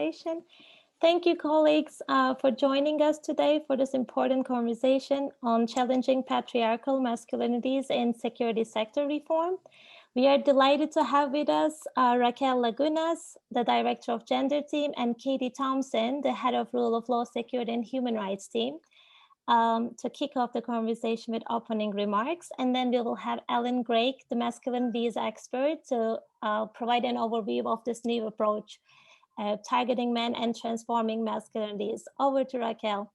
conversation. Thank you, colleagues, for joining us today for this important conversation on challenging patriarchal masculinities in security sector reform. We are delighted to have with us Raquel Lagunas, the Director of Gender Team, and Katy Thompson, the Head of Rule of Law, Security and Human Rights Team, to kick off the conversation with opening remarks. And then we will have Greig, the masculinities expert, to provide an overview of this new approach, targeting men and transforming masculinities. Over to Raquel.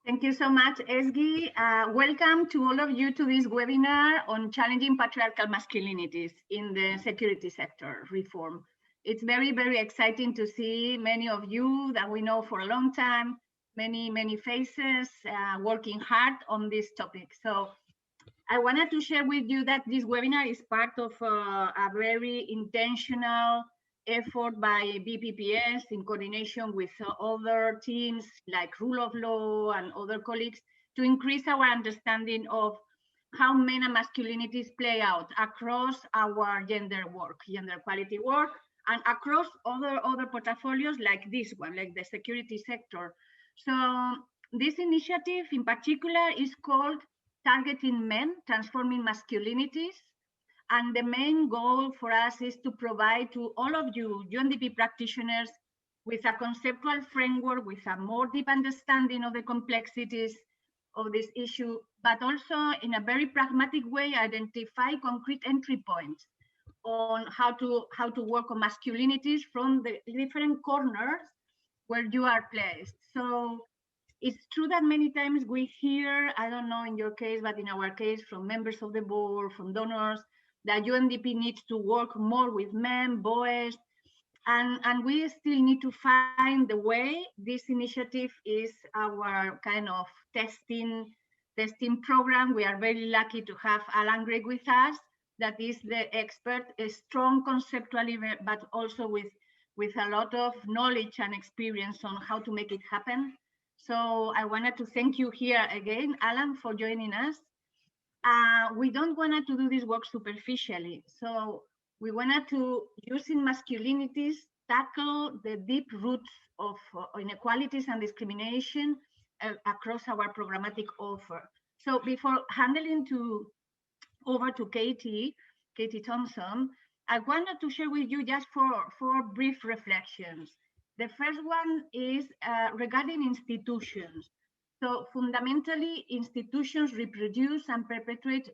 Thank you so much, Esgi. Welcome to all of you to this webinar on challenging patriarchal masculinities in the security sector reform. It's very, very exciting to see many of you that we know for a long time, many faces working hard on this topic. So I wanted to share with you that this webinar is part of a very intentional effort by BPPS in coordination with other teams like Rule of Law and other colleagues to increase our understanding of how men and masculinities play out across our gender equality work, and across other portfolios like this one, like the security sector. So this initiative in particular is called Targeting Men, Transforming Masculinities. And the main goal for us is to provide to all of you, UNDP practitioners, with a conceptual framework, with a more deep understanding of the complexities of this issue, but also in a very pragmatic way, identify concrete entry points on how to work on masculinities from the different corners where you are placed. So it's true that many times we hear, I don't know in your case, but in our case, from members of the board, from donors, that UNDP needs to work more with men, boys, and we still need to find the way. This initiative is our kind of testing program. We are very lucky to have Greig with us, that is the expert, is strong conceptually, but also with a lot of knowledge and experience on how to make it happen. So I wanted to thank you here again, Alan, for joining us. We don't want to do this work superficially. So we wanted to, using masculinities, tackle the deep roots of inequalities and discrimination across our programmatic offer. So before handing over to Katy Thompson, I wanted to share with you just four brief reflections. The first one is regarding institutions. So fundamentally, institutions reproduce and perpetuate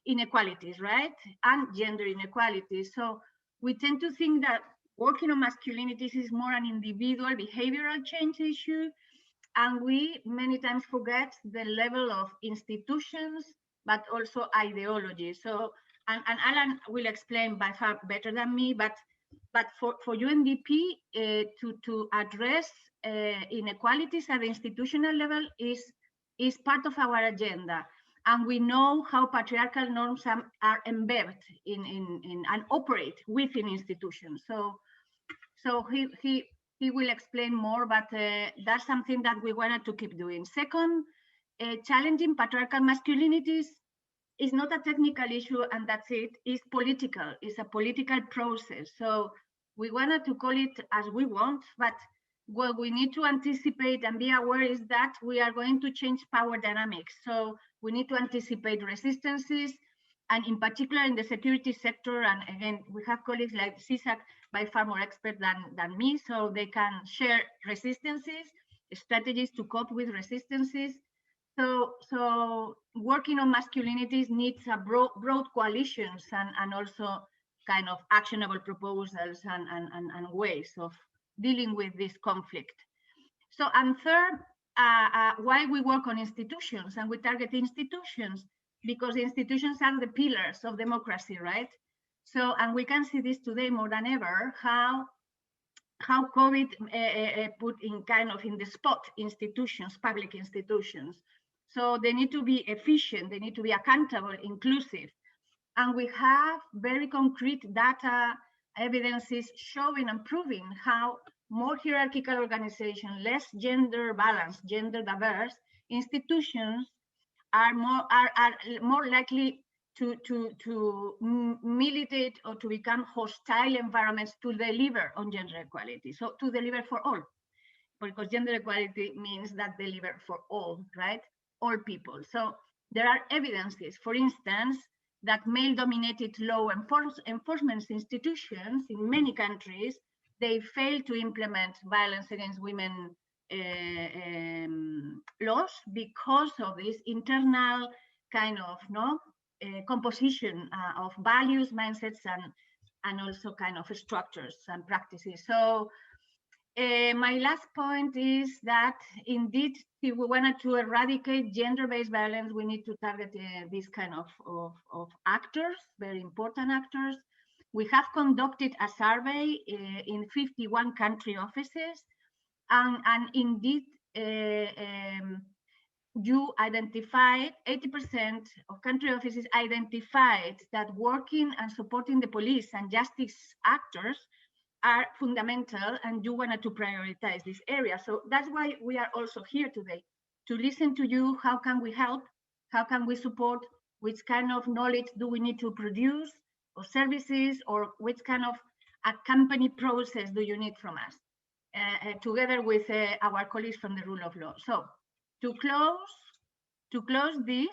inequalities, right? And gender inequalities. So we tend to think that working on masculinities is more an individual behavioral change issue. And we many times forget the level of institutions, but also ideology. So, and Alan will explain by far better than me, but for UNDP to address inequalities at the institutional level is part of our agenda. And we know how patriarchal norms are embedded in and operate within institutions. So he will explain more, but that's something that we wanted to keep doing. Second, challenging patriarchal masculinities is not a technical issue, and that's it. It's political. It's a political process. So we wanted to call it as we want, but what we need to anticipate and be aware is that we are going to change power dynamics. So we need to anticipate resistances, and in particular in the security sector. And again, we have colleagues like CISAC, by far more expert than me, so they can share resistances, strategies to cope with resistances. So working on masculinities needs a broad coalitions and also kind of actionable proposals and ways of dealing with this conflict. So, and third, why we work on institutions and we target institutions, because institutions are the pillars of democracy, right? So, and we can see this today more than ever, how COVID put in kind of in the spot institutions, public institutions. So they need to be efficient, they need to be accountable, inclusive. And we have very concrete data, evidences showing and proving how more hierarchical organization, less gender balanced, gender diverse institutions are more likely militate or to become hostile environments to deliver on gender equality. So to deliver for all, because gender equality means that deliver for all, right? All people. So there are evidences, for instance, that male-dominated law enforcement institutions in many countries, they fail to implement violence against women laws because of this internal kind of composition of values, mindsets, and also kind of structures and practices. So my last point is that indeed, if we wanted to eradicate gender-based violence, we need to target these kind of actors, very important actors. We have conducted a survey in 51 country offices, and indeed, you identified, 80% of country offices identified that working and supporting the police and justice actors are fundamental, and you wanted to prioritize this area. So that's why we are also here today, to listen to you. How can we help? How can we support? Which kind of knowledge do we need to produce, or services, or which kind of a company process do you need from us, together with our colleagues from the rule of law. So to close this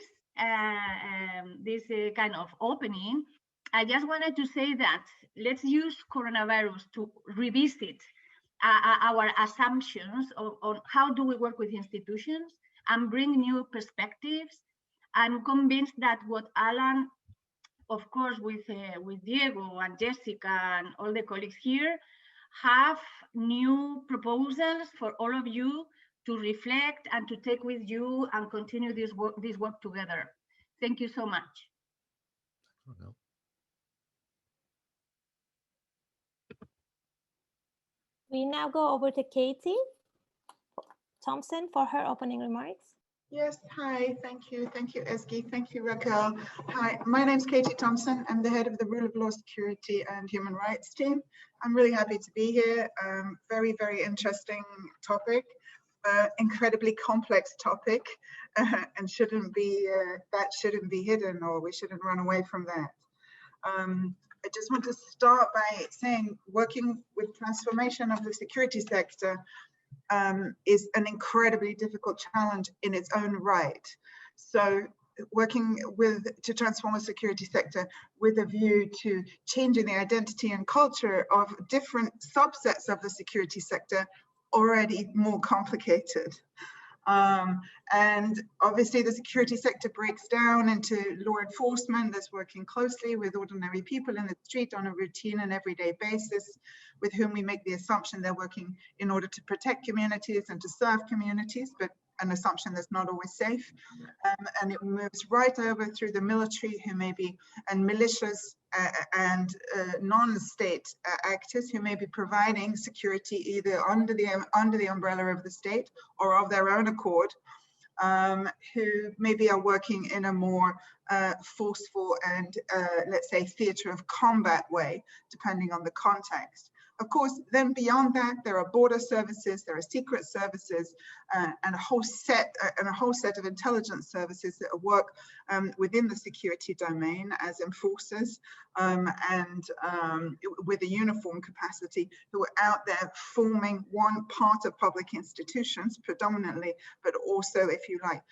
kind of opening, I just wanted to say that let's use coronavirus to revisit our assumptions on how do we work with institutions and bring new perspectives. I'm convinced that what Alan, of course, with Diego and Jessica and all the colleagues here, have new proposals for all of you to reflect and to take with you and continue this work together. Thank you so much. Okay. We now go over to Katy Thompson for her opening remarks. Yes, hi, thank you, Ezgi, thank you, Raquel. Hi, my name's Katy Thompson. I'm the head of the Rule of Law, Security and Human Rights team. I'm really happy to be here. Very, very interesting topic, incredibly complex topic, and shouldn't be hidden, or we shouldn't run away from that. I just want to start by saying working with transformation of the security sector is an incredibly difficult challenge in its own right. So working to transform the security sector with a view to changing the identity and culture of different subsets of the security sector, already more complicated. And obviously the security sector breaks down into law enforcement that's working closely with ordinary people in the street on a routine and everyday basis, with whom we make the assumption they're working in order to protect communities and to serve communities, but an assumption that's not always safe. And it moves right over through the military, who may be, and militias and non-state actors who may be providing security either under the umbrella of the state or of their own accord, who maybe are working in a more forceful and let's say theatre of combat way, depending on the context. Of course, then beyond that, there are border services, there are secret services, and a whole set of intelligence services that work within the security domain as enforcers and with a uniform capacity, who are out there forming one part of public institutions predominantly, but also, if you like,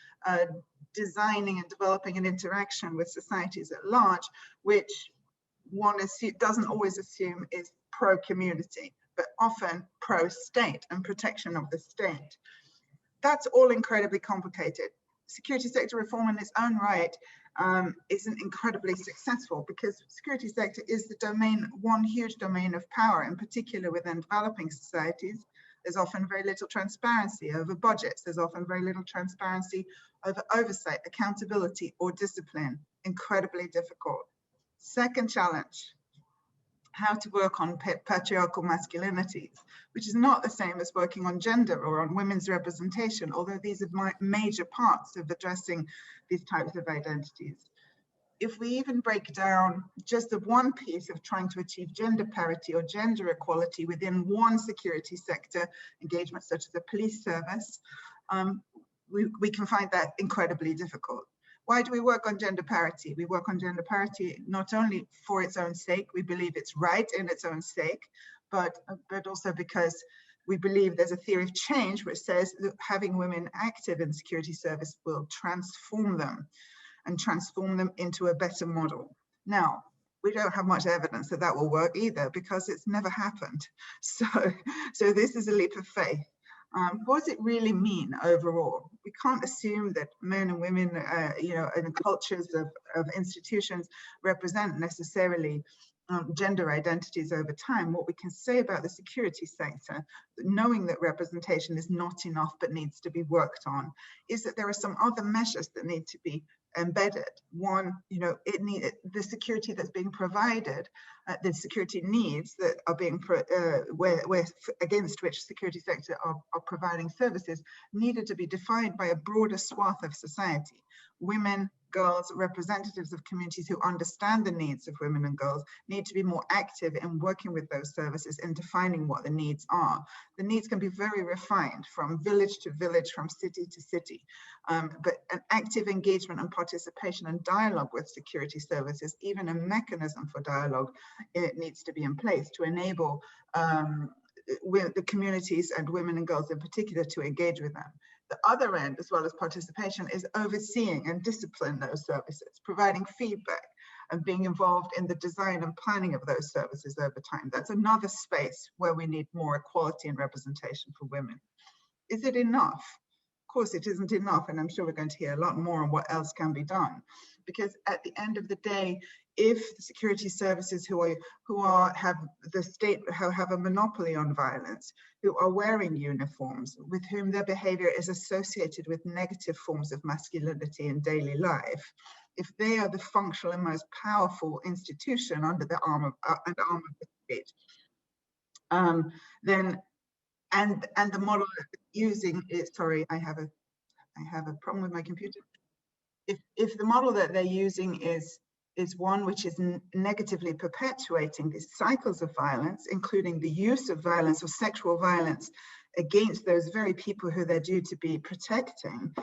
designing and developing an interaction with societies at large, which one doesn't always assume is pro-community, but often pro-state and protection of the state. That's all incredibly complicated. Security sector reform in its own right isn't incredibly successful, because security sector is the domain, one huge domain of power, in particular within developing societies. There's often very little transparency over budgets. There's often very little transparency over oversight, accountability, or discipline. Incredibly difficult. Second challenge, how to work on patriarchal masculinities, which is not the same as working on gender or on women's representation, although these are major parts of addressing these types of identities. If we even break down just the one piece of trying to achieve gender parity or gender equality within one security sector engagement, such as the police service, we can find that incredibly difficult. Why do we work on gender parity? We work on gender parity not only for its own sake, we believe it's right in its own sake, but also because we believe there's a theory of change which says that having women active in security service will transform them and transform them into a better model. Now, we don't have much evidence that that will work either because it's never happened. So this is a leap of faith. What does it really mean overall? We can't assume that men and women, you know, in cultures of institutions represent necessarily gender identities over time. What we can say about the security sector, knowing that representation is not enough but needs to be worked on, is that there are some other measures that need to be embedded. One, you know, the security that's being provided, the security needs that are being against which security sector are providing services needed to be defined by a broader swath of society. Women, girls, representatives of communities who understand the needs of women and girls need to be more active in working with those services and defining what the needs are. The needs can be very refined from village to village, from city to city, but an active engagement and participation and dialogue with security services, even a mechanism for dialogue, it needs to be in place to enable the communities and women and girls in particular to engage with them. The other end, as well as participation, is overseeing and discipline those services, providing feedback and being involved in the design and planning of those services over time. That's another space where we need more equality and representation for women. Is it enough? Of course it isn't enough, and I'm sure we're going to hear a lot more on what else can be done. Because at the end of the day, if the security services who have a monopoly on violence, who are wearing uniforms, with whom their behavior is associated with negative forms of masculinity in daily life, if they are the functional and most powerful institution under the arm of the state, then the model that they're using is, sorry, I have a problem with my computer. If the model that they're using is one which is negatively perpetuating these cycles of violence, including the use of violence or sexual violence against those very people who they're due to be protecting,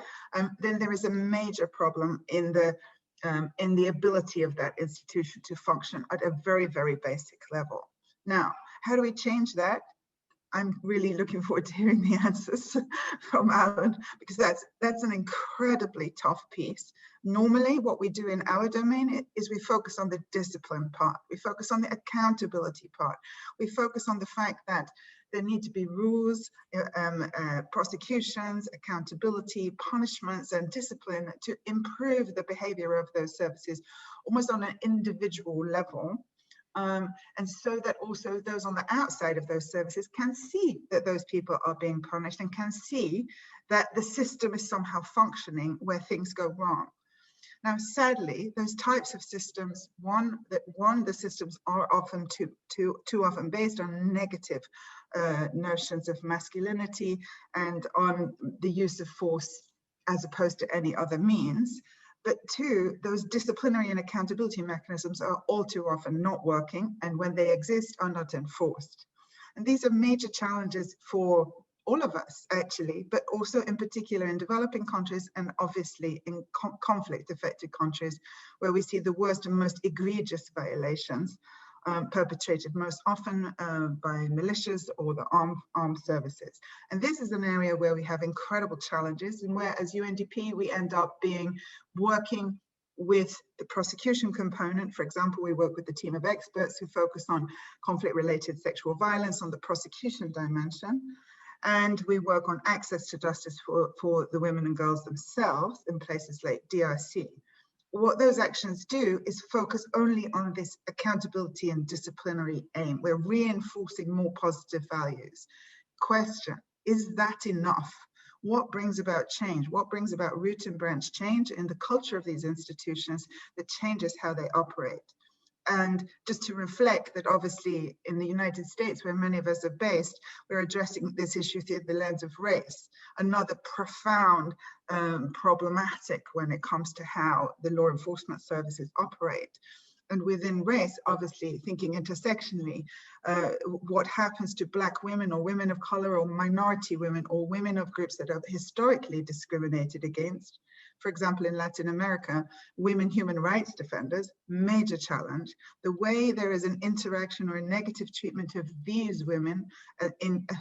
then there is a major problem in the ability of that institution to function at a very, very basic level. Now, how do we change that? I'm really looking forward to hearing the answers from Alan, because that's an incredibly tough piece. Normally, what we do in our domain is we focus on the discipline part. We focus on the accountability part. We focus on the fact that there need to be rules, prosecutions, accountability, punishments, and discipline to improve the behavior of those services almost on an individual level. And so that also those on the outside of those services can see that those people are being punished and can see that the system is somehow functioning where things go wrong. Now, sadly, those types of systems, the systems are often too often based on negative notions of masculinity and on the use of force as opposed to any other means. But two, those disciplinary and accountability mechanisms are all too often not working, and when they exist, are not enforced. And these are major challenges for all of us, actually, but also in particular in developing countries and obviously in conflict-affected countries where we see the worst and most egregious violations perpetrated most often by militias or the armed services. And this is an area where we have incredible challenges, and where as UNDP we end up working with the prosecution component. For example, we work with the team of experts who focus on conflict-related sexual violence on the prosecution dimension. And we work on access to justice for the women and girls themselves in places like DRC. What those actions do is focus only on this accountability and disciplinary aim. We're reinforcing more positive values. Question, is that enough? What brings about change? What brings about root and branch change in the culture of these institutions that changes how they operate? And just to reflect that obviously in the United States, where many of us are based, we're addressing this issue through the lens of race, another profound problematic when it comes to how the law enforcement services operate. And within race, obviously thinking intersectionally, what happens to Black women or women of color or minority women or women of groups that are historically discriminated against, For example, in Latin America, women human rights defenders, major challenge. The way there is an interaction or a negative treatment of these women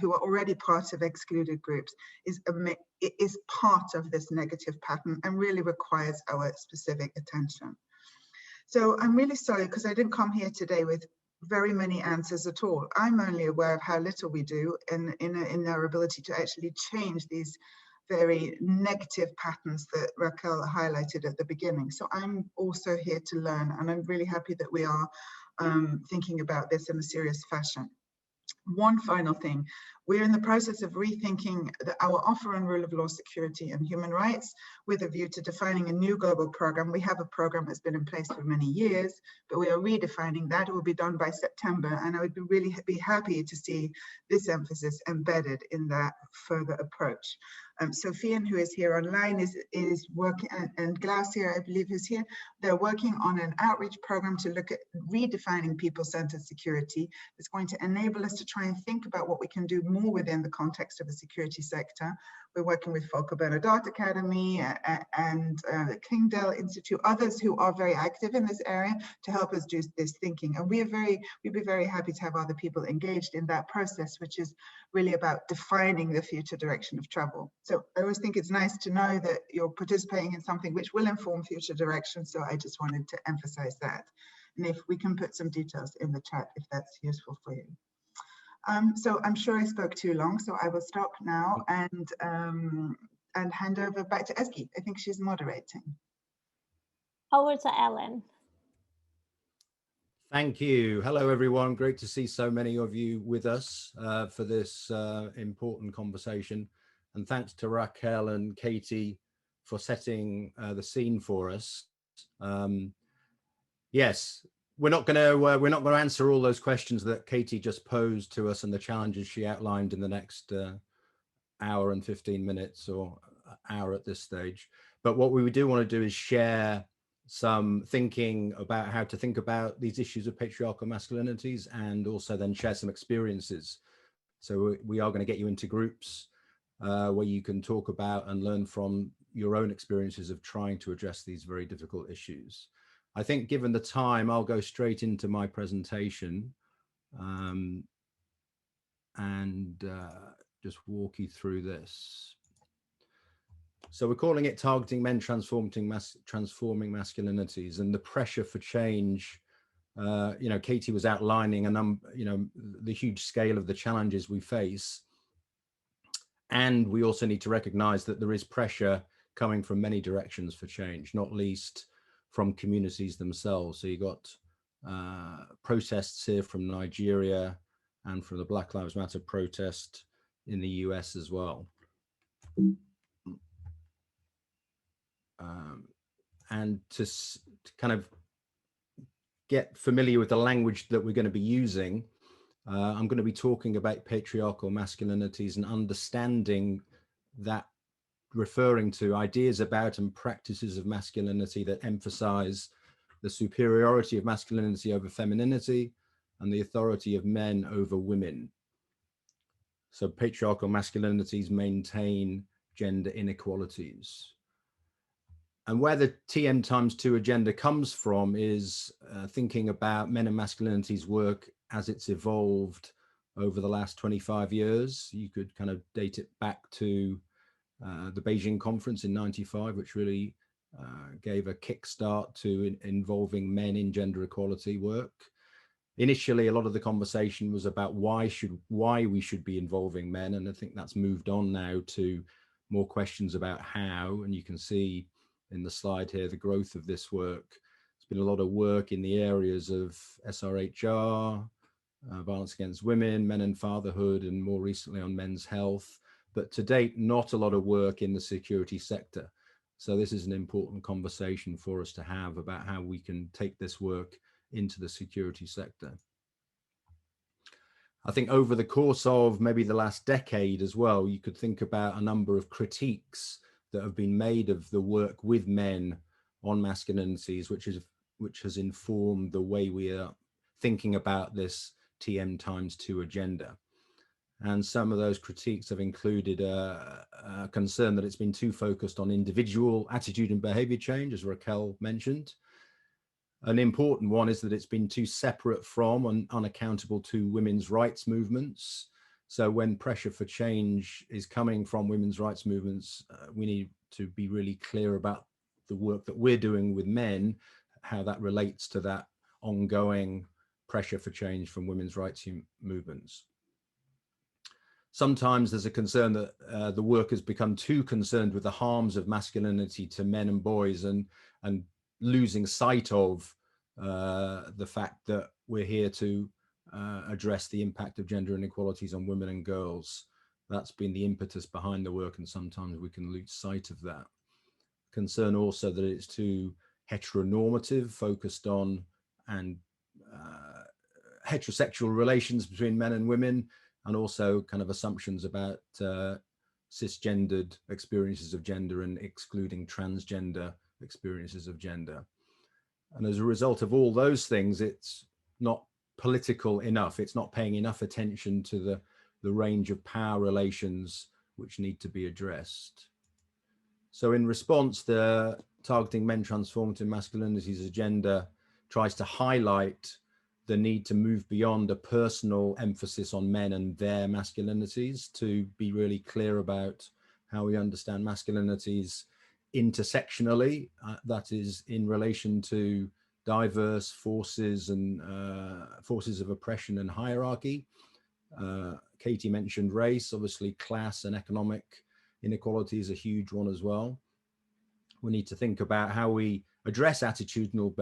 who are already part of excluded groups is part of this negative pattern and really requires our specific attention. So I'm really sorry because I didn't come here today with very many answers at all. I'm only aware of how little we do in our ability to actually change these very negative patterns that Raquel highlighted at the beginning. So I'm also here to learn, and I'm really happy that we are thinking about this in a serious fashion. One final thing, we're in the process of rethinking our offer on rule of law, security and human rights with a view to defining a new global program. We have a program that's been in place for many years, but we are redefining that. It will be done by September, and I would really be happy to see this emphasis embedded in that further approach. Sofian, who is here online, is working, and Glacier, I believe, who's here. They're working on an outreach program to look at redefining people-centered security. It's going to enable us to try and think about what we can do more within the context of the security sector. We're working with Folke Bernadotte Academy and the Kingdale Institute, others who are very active in this area to help us do this thinking. And we'd be very happy to have other people engaged in that process, which is really about defining the future direction of travel. So I always think it's nice to know that you're participating in something which will inform future direction. So I just wanted to emphasize that. And if we can put some details in the chat, if that's useful for you. So I'm sure I spoke too long, so I will stop now and hand over back to Ezgi. I think she's moderating. Over to Ellen. Thank you. Hello, everyone. Great to see so many of you with us for this important conversation. And thanks to Raquel and Katy for setting the scene for us. Yes, we're not going to answer all those questions that Katy just posed to us and the challenges she outlined in the next hour and 15 minutes or hour at this stage. But what we do want to do is share some thinking about how to think about these issues of patriarchal masculinities, and also then share some experiences. So we are going to get you into groups where you can talk about and learn from your own experiences of trying to address these very difficult issues. I think given the time, I'll go straight into my presentation and just walk you through this. So we're calling it Targeting Men Transforming Masculinities, and the pressure for change. You know, Katy was outlining the huge scale of the challenges we face. And we also need to recognize that there is pressure coming from many directions for change, not least from communities themselves. So you got protests here from Nigeria and from the Black Lives Matter protest in the US as well. And to kind of get familiar with the language that we're going to be using, I'm going to be talking about patriarchal masculinities and understanding that, referring to ideas about and practices of masculinity that emphasize the superiority of masculinity over femininity and the authority of men over women. So patriarchal masculinities maintain gender inequalities. And where the TM×2 agenda comes from is thinking about men and masculinities work as it's evolved over the last 25 years. You could kind of date it back to the Beijing conference in '95, which really gave a kickstart to involving men in gender equality work. Initially, a lot of the conversation was about why we should be involving men, and I think that's moved on now to more questions about how. And you can see in the slide here the growth of this work. There's been a lot of work in the areas of SRHR, violence against women, men and fatherhood, and more recently on men's health. But to date, not a lot of work in the security sector. So this is an important conversation for us to have about how we can take this work into the security sector. I think over the course of maybe the last decade as well, you could think about a number of critiques that have been made of the work with men on masculinities, which has informed the way we are thinking about this TM×2 agenda. And some of those critiques have included a concern that it's been too focused on individual attitude and behavior change, as Raquel mentioned. An important one is that it's been too separate from and unaccountable to women's rights movements. So when pressure for change is coming from women's rights movements, we need to be really clear about the work that we're doing with men, how that relates to that ongoing pressure for change from women's rights movements. Sometimes there's a concern that the work has become too concerned with the harms of masculinity to men and boys, and losing sight of the fact that we're here to address the impact of gender inequalities on women and girls. That's been the impetus behind the work, and sometimes we can lose sight of that. Concern also that it's too heteronormative, focused on and heterosexual relations between men and women, and also kind of assumptions about cisgendered experiences of gender and excluding transgender experiences of gender. And as a result of all those things, it's not political enough. It's not paying enough attention to the range of power relations which need to be addressed. So in response, the Targeting Men Transformative Masculinities agenda tries to highlight the need to move beyond a personal emphasis on men and their masculinities, to be really clear about how we understand masculinities intersectionally, that is in relation to diverse forces and forces of oppression and hierarchy. Katy mentioned race, obviously class and economic inequality is a huge one as well. We need to think about how we address attitudinal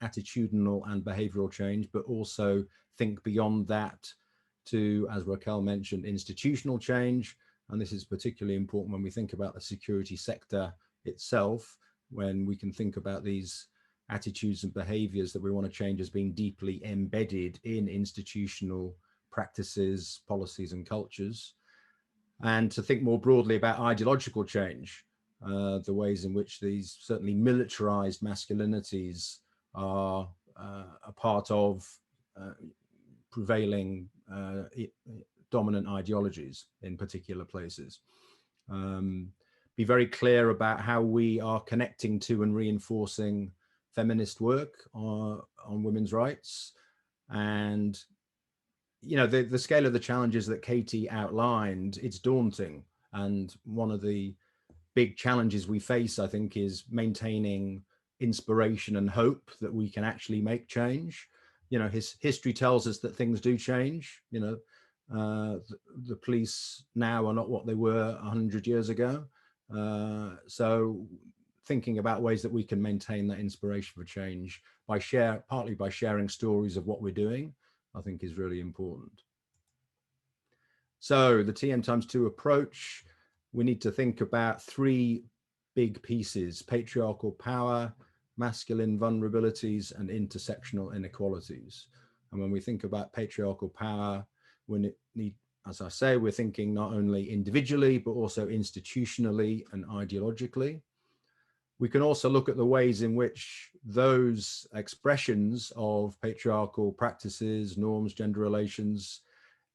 and behavioral change, but also think beyond that to, as Raquel mentioned, institutional change. And this is particularly important when we think about the security sector itself, when we can think about these attitudes and behaviors that we want to change as being deeply embedded in institutional practices, policies, and cultures. And to think more broadly about ideological change, the ways in which these certainly militarized masculinities are a part of prevailing dominant ideologies in particular places. Be very clear about how we are connecting to and reinforcing feminist work on women's rights. And, you know, the scale of the challenges that Katy outlined, it's daunting. And one of the big challenges we face, I think, is maintaining inspiration and hope that we can actually make change. You know, history tells us that things do change. You know, the police now are not what they were 100 years ago. So thinking about ways that we can maintain that inspiration for change partly by sharing stories of what we're doing, I think is really important. So the TM×2 approach, we need to think about three big pieces: patriarchal power, masculine vulnerabilities, and intersectional inequalities. And when we think about patriarchal power, as I say, we're thinking not only individually, but also institutionally and ideologically. We can also look at the ways in which those expressions of patriarchal practices, norms, gender relations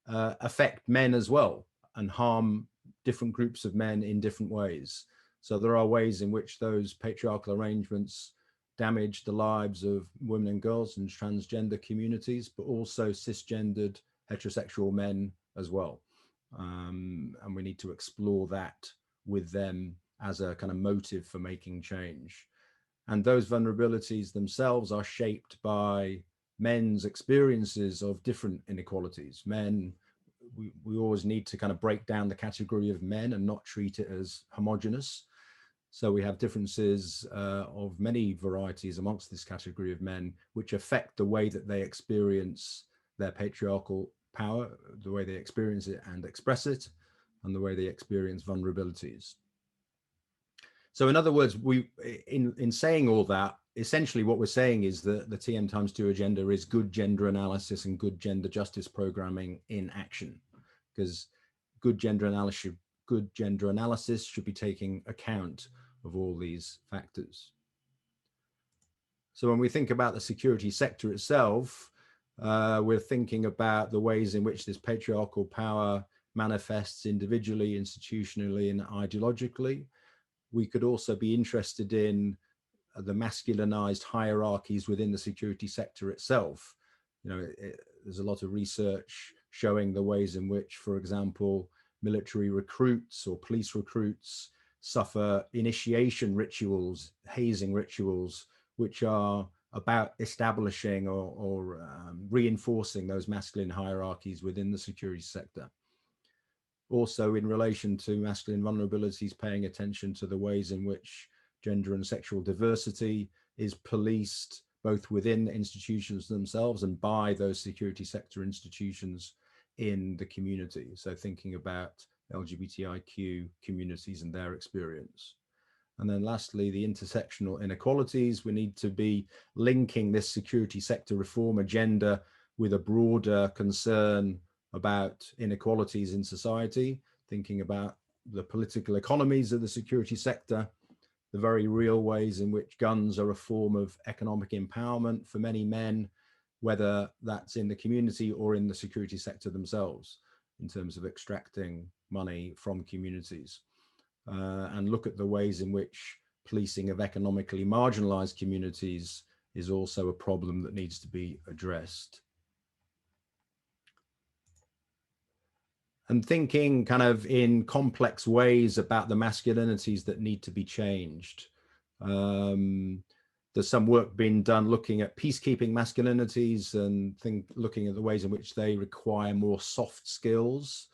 affect men as well and harm different groups of men in different ways. So there are ways in which those patriarchal arrangements damage the lives of women and girls and transgender communities, but also cisgendered heterosexual men as well. And we need to explore that with them as a kind of motive for making change. And those vulnerabilities themselves are shaped by men's experiences of different inequalities. Men, we always need to kind of break down the category of men and not treat it as homogenous. So we have differences of many varieties amongst this category of men, which affect the way that they experience their patriarchal power, the way they experience it and express it, and the way they experience vulnerabilities. So in other words, in saying all that, essentially what we're saying is that the TM×2 agenda is good gender analysis and good gender justice programming in action, because good gender analysis should be taking account of all these factors. So when we think about the security sector itself, we're thinking about the ways in which this patriarchal power manifests individually, institutionally, and ideologically. We could also be interested in the masculinized hierarchies within the security sector itself. You know, there's a lot of research showing the ways in which, for example, military recruits or police recruits suffer initiation rituals, hazing rituals, which are about establishing or reinforcing those masculine hierarchies within the security sector. Also, in relation to masculine vulnerabilities, paying attention to the ways in which gender and sexual diversity is policed both within institutions themselves and by those security sector institutions in the community. So thinking about LGBTIQ communities and their experience. And then lastly, the intersectional inequalities. We need to be linking this security sector reform agenda with a broader concern about inequalities in society, thinking about the political economies of the security sector, the very real ways in which guns are a form of economic empowerment for many men, whether that's in the community or in the security sector themselves, in terms of extracting money from communities. And look at the ways in which policing of economically marginalized communities is also a problem that needs to be addressed. And thinking kind of in complex ways about the masculinities that need to be changed. There's some work being done looking at peacekeeping masculinities and looking at the ways in which they require more soft skills,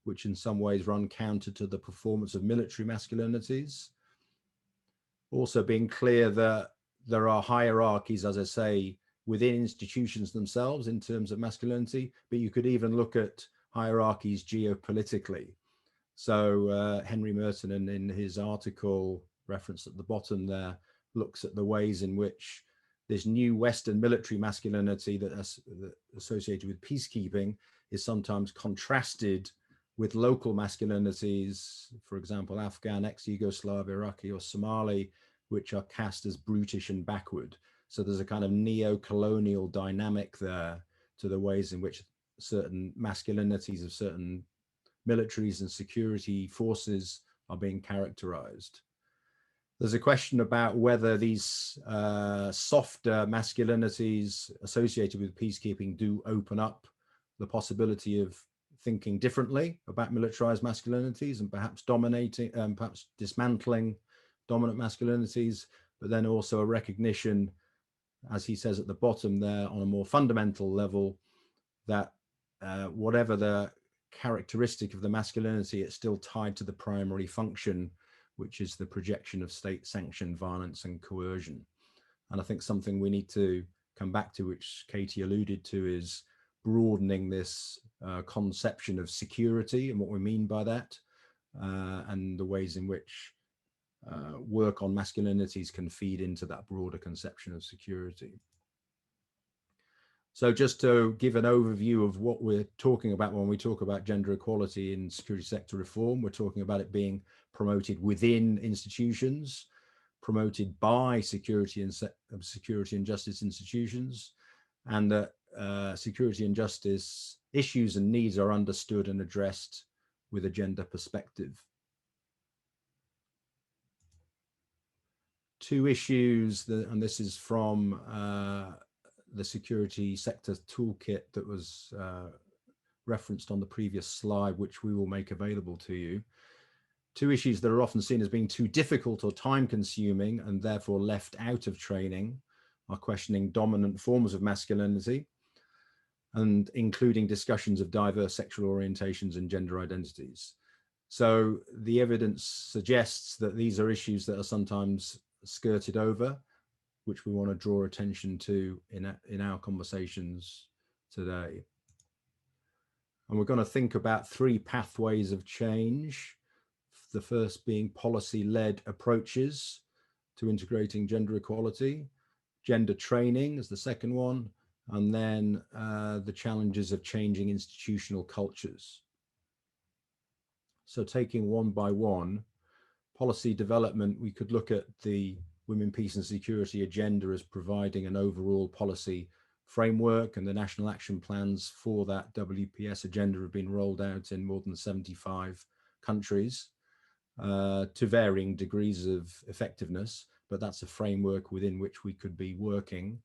which in some ways run counter to the performance of military masculinities. Also being clear that there are hierarchies, as I say, within institutions themselves in terms of masculinity, but you could even look at hierarchies geopolitically. So Henry Merton, in his article referenced at the bottom there, looks at the ways in which this new Western military masculinity that associated with peacekeeping is sometimes contrasted with local masculinities, for example, Afghan, ex-Yugoslav, Iraqi, or Somali, which are cast as brutish and backward. So there's a kind of neo-colonial dynamic there to the ways in which certain masculinities of certain militaries and security forces are being characterized. There's a question about whether these softer masculinities associated with peacekeeping do open up the possibility of thinking differently about militarized masculinities and perhaps dominating, perhaps dismantling dominant masculinities, but then also a recognition, as he says at the bottom there, on a more fundamental level, that whatever the characteristic of the masculinity, it's still tied to the primary function, which is the projection of state-sanctioned violence and coercion. And I think something we need to come back to, which Katy alluded to, is broadening this conception of security and what we mean by that, and the ways in which work on masculinities can feed into that broader conception of security. So just to give an overview of what we're talking about when we talk about gender equality in security sector reform, we're talking about it being promoted within institutions, promoted by security and justice institutions, and that security and justice issues and needs are understood and addressed with a gender perspective. Two issues, and this is from the security sector toolkit that was referenced on the previous slide, which we will make available to you. Two issues that are often seen as being too difficult or time consuming and therefore left out of training are questioning dominant forms of masculinity and including discussions of diverse sexual orientations and gender identities. So the evidence suggests that these are issues that are sometimes skirted over, which we want to draw attention to in our conversations today. And we're going to think about three pathways of change. The first being policy-led approaches to integrating gender equality, gender training is the second one, and then the challenges of changing institutional cultures. So taking one by one, policy development, we could look at the Women, Peace and Security agenda as providing an overall policy framework, and the national action plans for that WPS agenda have been rolled out in more than 75 countries to varying degrees of effectiveness, but that's a framework within which we could be working.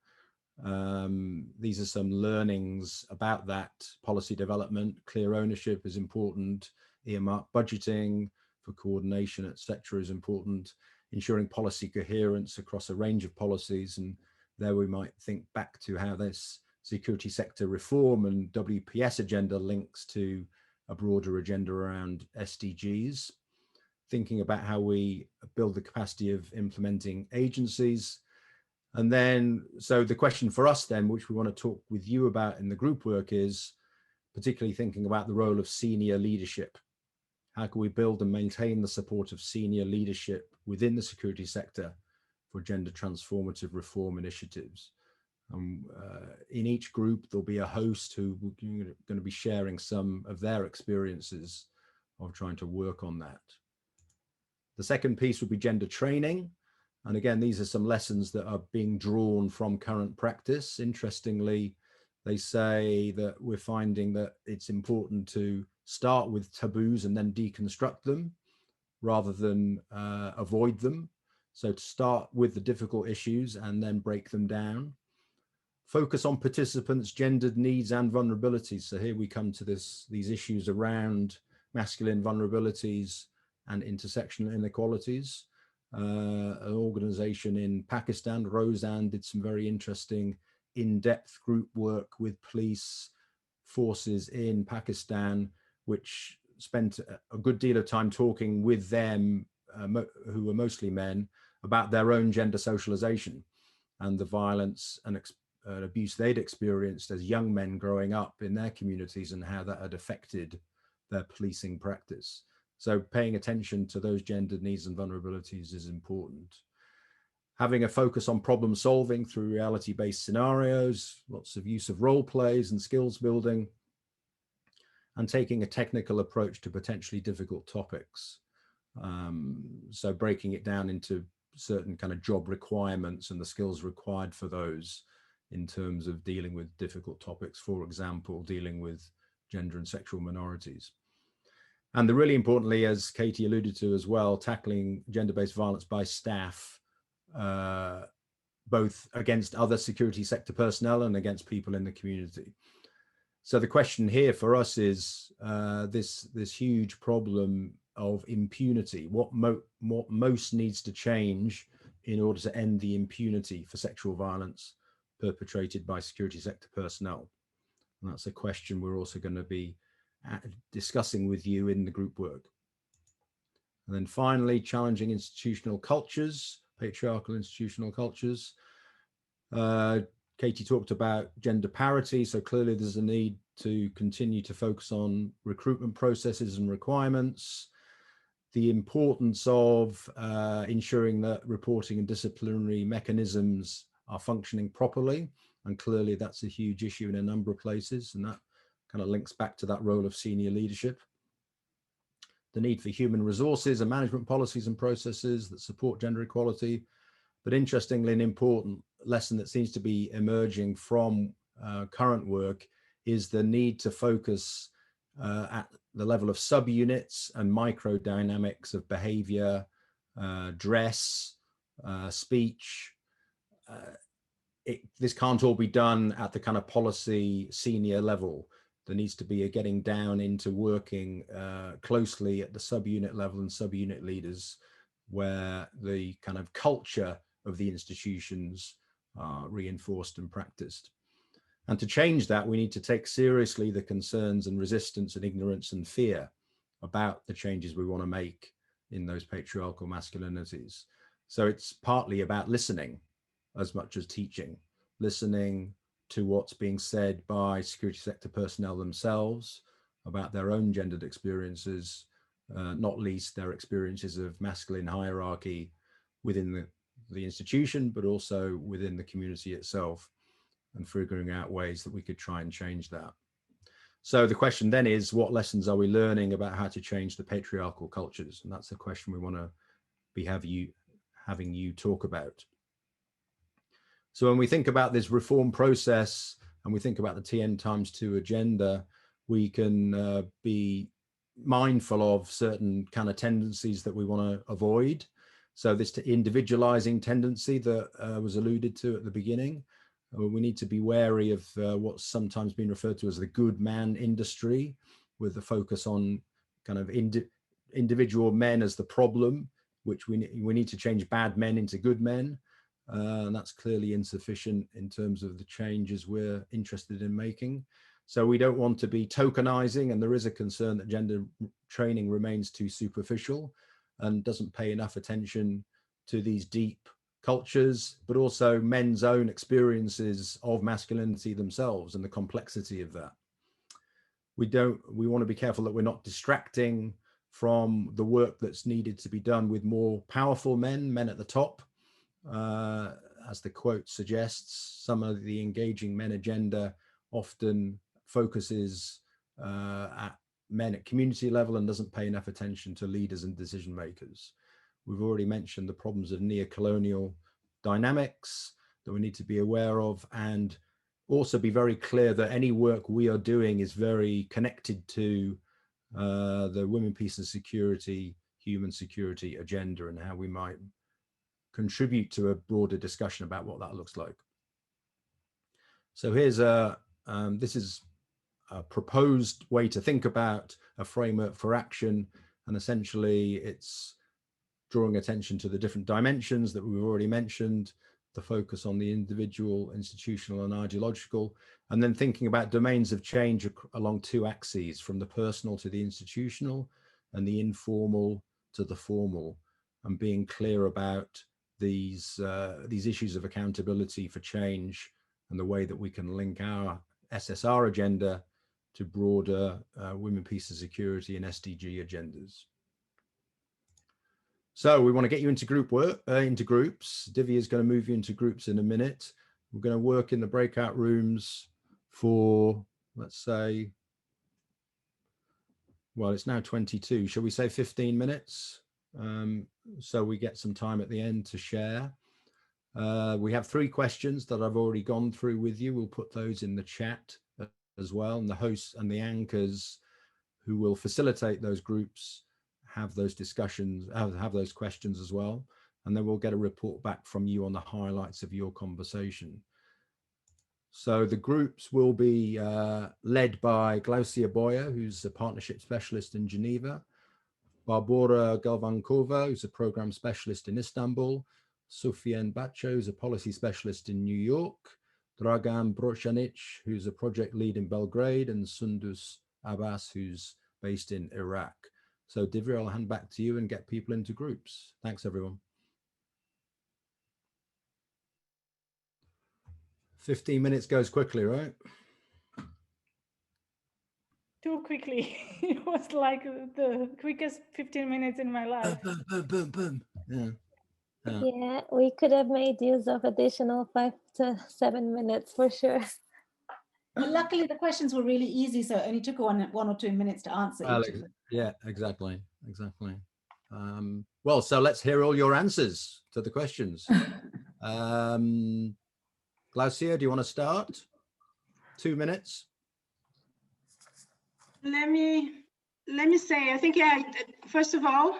These are some learnings about that policy development. Clear ownership is important. Earmark budgeting for coordination, etc., is important. Ensuring policy coherence across a range of policies, and there we might think back to how this security sector reform and WPS agenda links to a broader agenda around SDGs. Thinking about how we build the capacity of implementing agencies. And then, so the question for us then, which we want to talk with you about in the group work, is particularly thinking about the role of senior leadership. How can we build and maintain the support of senior leadership within the security sector for gender transformative reform initiatives? In each group, there'll be a host who are going to be sharing some of their experiences of trying to work on that. The second piece would be gender training. And again, these are some lessons that are being drawn from current practice. Interestingly, they say that we're finding that it's important to start with taboos and then deconstruct them rather than avoid them. So to start with the difficult issues and then break them down. Focus on participants' gendered needs and vulnerabilities. So here we come to these issues around masculine vulnerabilities and intersectional inequalities. An organization in Pakistan, Roseanne, did some very interesting in-depth group work with police forces in Pakistan, which spent a good deal of time talking with them, who were mostly men, about their own gender socialization and the violence and abuse they'd experienced as young men growing up in their communities and how that had affected their policing practice. So paying attention to those gendered needs and vulnerabilities is important. Having a focus on problem solving through reality-based scenarios, lots of use of role plays and skills building, and taking a technical approach to potentially difficult topics. So breaking it down into certain kind of job requirements and the skills required for those in terms of dealing with difficult topics, for example, dealing with gender and sexual minorities. And really importantly, as Katy alluded to as well, tackling gender-based violence by staff, both against other security sector personnel and against people in the community. So the question here for us is this huge problem of impunity. What most needs to change in order to end the impunity for sexual violence perpetrated by security sector personnel? And that's a question we're also going to be discussing with you in the group work. And then finally, challenging institutional cultures, patriarchal institutional cultures. Katy talked about gender parity, so clearly there's a need to continue to focus on recruitment processes and requirements, the importance of ensuring that reporting and disciplinary mechanisms are functioning properly, and clearly that's a huge issue in a number of places, and that kind of links back to that role of senior leadership. The need for human resources and management policies and processes that support gender equality. But interestingly, an important lesson that seems to be emerging from current work is the need to focus at the level of subunits and micro dynamics of behavior, dress, speech. This can't all be done at the kind of policy senior level. There needs to be a getting down into working closely at the subunit level and subunit leaders, where the kind of culture of the institutions are reinforced and practiced. And to change that, we need to take seriously the concerns and resistance and ignorance and fear about the changes we want to make in those patriarchal masculinities. So it's partly about listening as much as teaching, listening to what's being said by security sector personnel themselves about their own gendered experiences, not least their experiences of masculine hierarchy within the institution, but also within the community itself, and figuring out ways that we could try and change that. So the question then is, what lessons are we learning about how to change the patriarchal cultures? And that's the question we want to be having you talk about. So when we think about this reform process and we think about the TN×2 agenda, we can be mindful of certain kind of tendencies that we want to avoid. So this individualizing tendency that was alluded to at the beginning, we need to be wary of what's sometimes been referred to as the good man industry, with the focus on kind of individual men as the problem, which we need to change bad men into good men. And that's clearly insufficient in terms of the changes we're interested in making. So we don't want to be tokenizing, and there is a concern that gender training remains too superficial and doesn't pay enough attention to these deep cultures, but also men's own experiences of masculinity themselves and the complexity of that. We want to be careful that we're not distracting from the work that's needed to be done with more powerful men at the top. As the quote suggests, some of the engaging men agenda often focuses at men at community level and doesn't pay enough attention to leaders and decision makers. We've already mentioned the problems of neo-colonial dynamics that we need to be aware of, and also be very clear that any work we are doing is very connected to the Women, Peace and Security, Human Security agenda, and how we might contribute to a broader discussion about what that looks like. So here's this is a proposed way to think about a framework for action, and essentially it's drawing attention to the different dimensions that we've already mentioned, the focus on the individual, institutional and ideological, and then thinking about domains of change along two axes, from the personal to the institutional and the informal to the formal, and being clear about these issues of accountability for change and the way that we can link our SSR agenda to broader women, peace and security and SDG agendas. So we want to get you into into groups. Divya is going to move you into groups in a minute. We're going to work in the breakout rooms for, let's say, well, it's now 22. Shall we say 15 minutes? So we get some time at the end to share. We have 3 questions that I've already gone through with you. We'll put those in the chat as well. And the hosts and the anchors who will facilitate those groups have those discussions, have those questions as well. And then we'll get a report back from you on the highlights of your conversation. So the groups will be led by Glaucia Boyer, who's a partnership specialist in Geneva, Barbora Galvankova, who's a program specialist in Istanbul, Sufyan Bacho, who's a policy specialist in New York, Dragan Brocanic, who's a project lead in Belgrade, and Sundus Abbas, who's based in Iraq. So Divya, I'll hand back to you and get people into groups. Thanks, everyone. 15 minutes goes quickly, right? Too quickly. It was like the quickest 15 minutes in my life. Boom, boom, boom, boom. Yeah. Yeah, we could have made use of additional 5 to 7 minutes for sure. But luckily, the questions were really easy, so it only took one or 2 minutes to answer each of them. Yeah, exactly. Well, so let's hear all your answers to the questions. Glaucia, do you want to start? 2 minutes. Let me say, I think, yeah, first of all,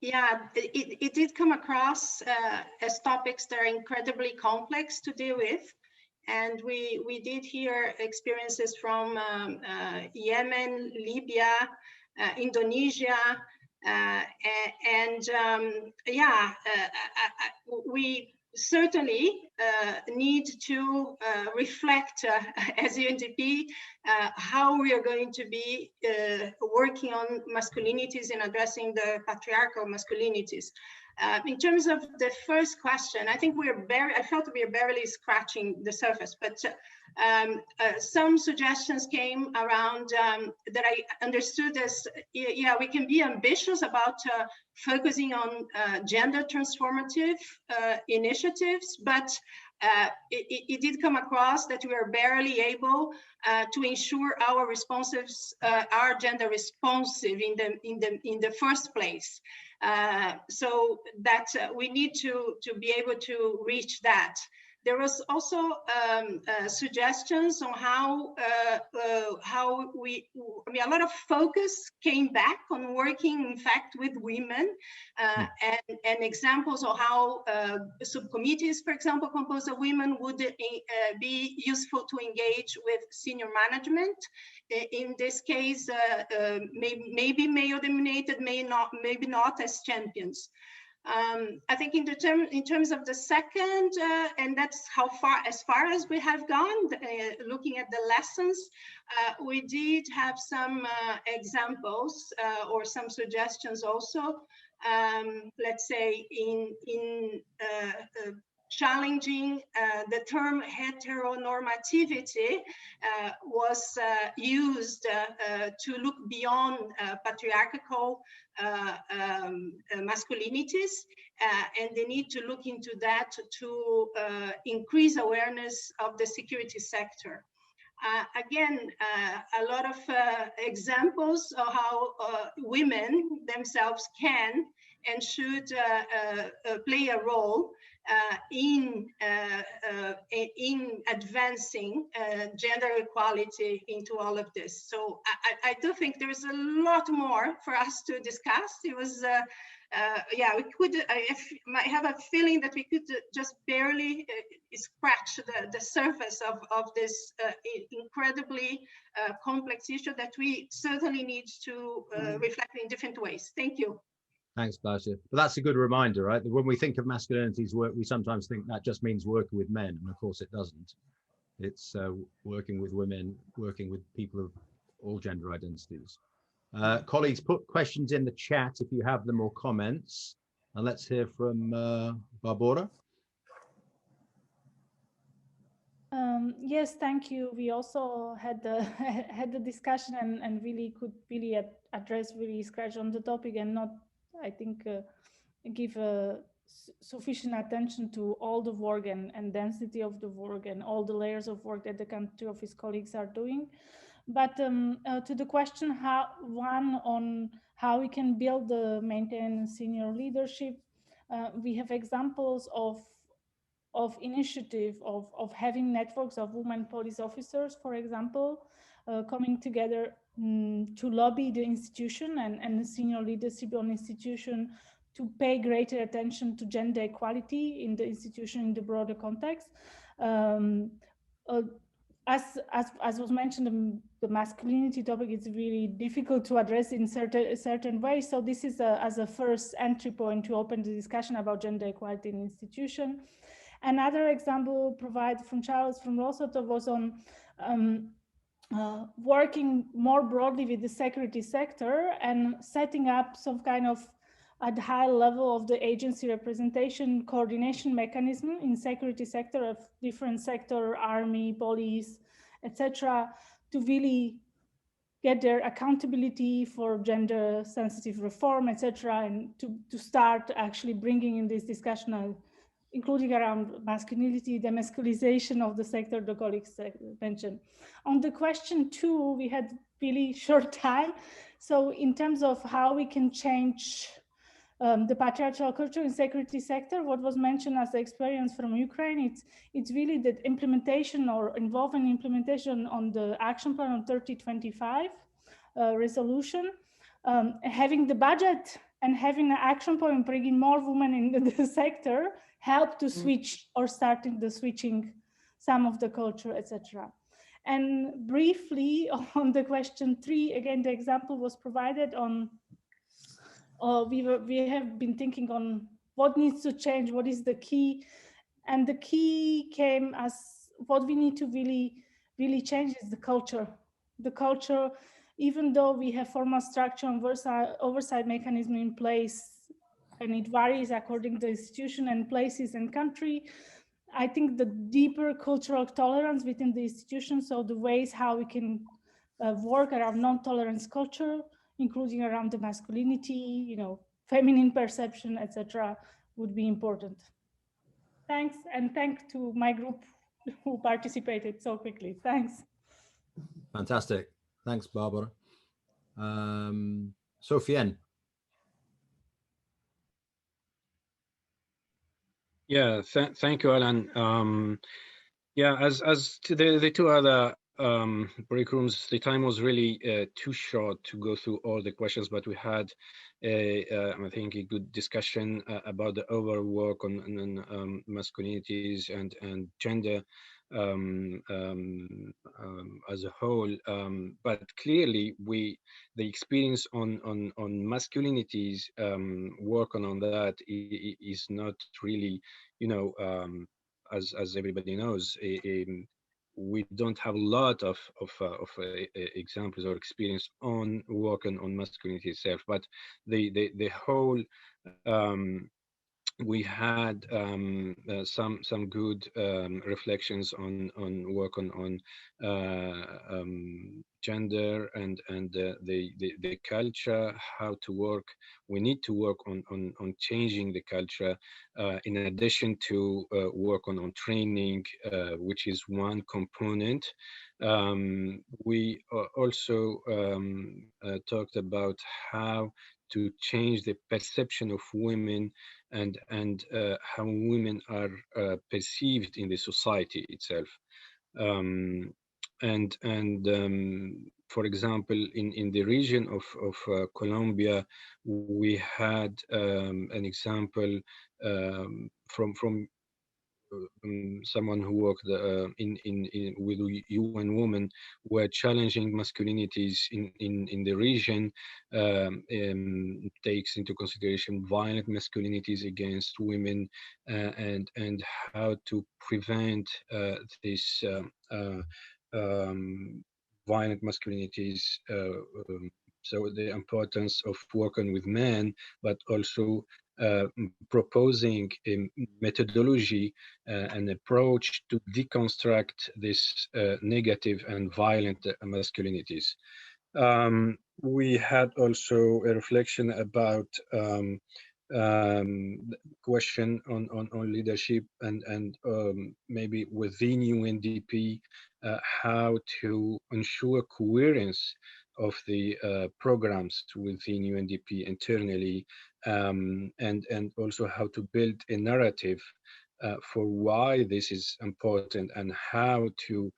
yeah, it did come across as topics that are incredibly complex to deal with. And we did hear experiences from Yemen, Libya, Indonesia, we certainly need to reflect as UNDP how we are going to be working on masculinities and addressing the patriarchal masculinities. In terms of the first question, I think I felt we are barely scratching the surface, but some suggestions came around that I understood as, yeah, we can be ambitious about focusing on gender transformative initiatives, but it did come across that we are barely able to ensure our responsives are gender responsive in the first place. So that we need to be able to reach that. There was also suggestions on how a lot of focus came back on working, in fact, with women, and examples of how subcommittees, for example, composed of women would be useful to engage with senior management. In this case, maybe male-dominated, maybe not as champions. I think in terms of the second, and that's as far as we have gone, looking at the lessons, we did have some examples or some suggestions also. Let's say in challenging the term heteronormativity was used to look beyond patriarchal masculinities, and they need to look into that to increase awareness of the security sector. Again, a lot of examples of how women themselves can and should play a role in advancing gender equality into all of this. So I do think there's a lot more for us to discuss. It was, yeah, we could, I have a feeling that we could just barely scratch the surface of this incredibly complex issue that we certainly need to reflect in different ways. Thank you. Thanks, Basia. But that's a good reminder, right? When we think of masculinities work, we sometimes think that just means working with men, and of course it doesn't. It's working with women, working with people of all gender identities. Colleagues, put questions in the chat if you have them or comments, and let's hear from Barbara. Yes, thank you. We also had the discussion and really could really address, really scratch on the topic and not, I think, give sufficient attention to all the work and density of the work and all the layers of work that the country office colleagues are doing. But to the question, on how we can build maintain senior leadership, we have examples of initiative of having networks of women police officers, for example, coming together to lobby the institution and the senior leadership on institution to pay greater attention to gender equality in the institution in the broader context. As was mentioned, the masculinity topic is really difficult to address in certain ways. So this is as a first entry point to open the discussion about gender equality in institution. Another example provided from Charles from ROLSHR was on working more broadly with the security sector and setting up some kind of at high level of the agency representation coordination mechanism in security sector of different sector, army, police, etc., to really get their accountability for gender sensitive reform, etc., and to start actually bringing in this discussion, including around masculinity, demasculization of the sector the colleagues mentioned. On the question 2, we had really short time. So in terms of how we can change the patriarchal culture in security sector, what was mentioned as the experience from Ukraine, it's really the implementation or involving implementation on the action plan on 3025 resolution, having the budget and having an action point, bringing more women in the sector, help to switch or starting the switching some of the culture, etc. And briefly on the question 3, again, the example was provided on we have been thinking on what needs to change, what is the key, and the key came as what we need to really change is the culture. The culture, even though we have formal structure and oversight mechanism in place, and it varies according to institution and places and country, I think the deeper cultural tolerance within the institution, so the ways how we can work around non-tolerance culture, including around the masculinity, feminine perception, etc., would be important. Thanks, and thanks to my group who participated so quickly. Thanks. Fantastic. Thanks, Barbara. Sofiane. Yeah, thank you, Alan. Yeah, as to the two other break rooms, the time was really too short to go through all the questions, but we had, I think, a good discussion about the overall work on masculinities and gender as a whole. But clearly, the experience on masculinities, work on that is not really, you know, as everybody knows, we don't have a lot of examples or experience on working on masculinity itself, but the whole we had some good reflections on work on gender and the culture, how to work. We need to work on changing the culture, in addition to work on training, which is one component. We also talked about how to change the perception of women and how women are perceived in the society itself. For example, in the region of Colombia, we had an example from someone who worked with UN Women, were challenging masculinities in the region, takes into consideration violent masculinities against women, and how to prevent this violent masculinities. So the importance of working with men, but also proposing a methodology, an approach to deconstruct this negative and violent masculinities. We had also a reflection about question on leadership and maybe within UNDP, how to ensure coherence of the programs within UNDP internally, and also how to build a narrative for why this is important and how to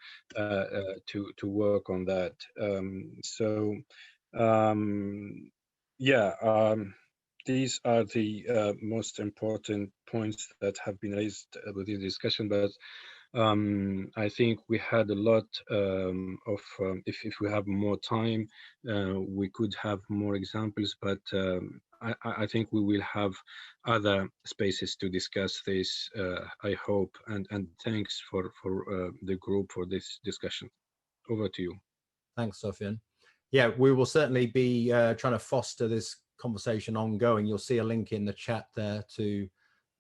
work on that. These are the most important points that have been raised within the discussion, but I think we had a lot of, if we have more time, we could have more examples, but I think we will have other spaces to discuss this, I hope, and thanks for the group for this discussion. Over to you. Thanks, Sofian. Yeah, we will certainly be trying to foster this conversation ongoing. You'll see a link in the chat there to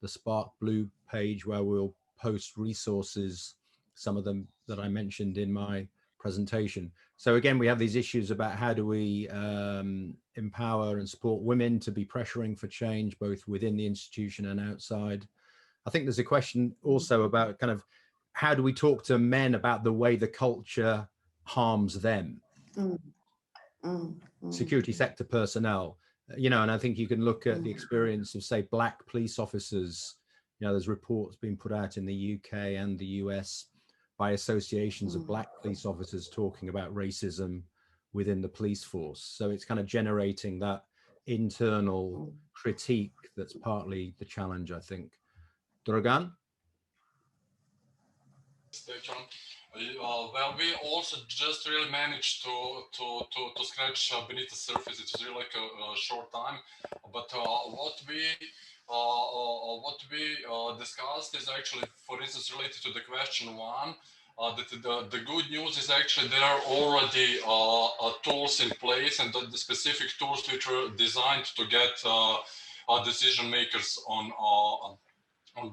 the Spark Blue page where we'll post resources, some of them that I mentioned in my presentation. So again, we have these issues about how do we empower and support women to be pressuring for change, both within the institution and outside. I think there's a question also about kind of how do we talk to men about the way the culture harms them? Security sector personnel, you know, and I think you can look at the experience of, say, Black police officers. You know, there's reports being put out in the UK and the US by associations of Black police officers talking about racism within the police force. So it's kind of generating that internal critique that's partly the challenge, I think. Dragan? Well, we also just really managed to scratch beneath the surface. It was really like a short time, but what we discussed is actually, for instance, related to the question one. That the good news is actually there are already tools in place, and the specific tools which were designed to get decision makers on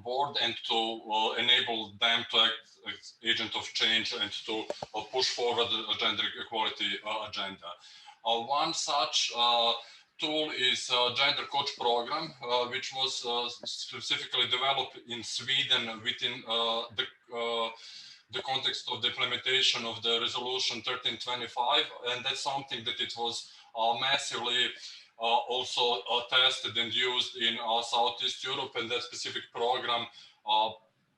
board and to enable them to act as agent of change and to push forward the gender equality agenda. One such tool is Gender Coach Program, which was specifically developed in Sweden within the context of the implementation of the resolution 1325, and that's something that it was massively also tested and used in Southeast Europe, and that specific program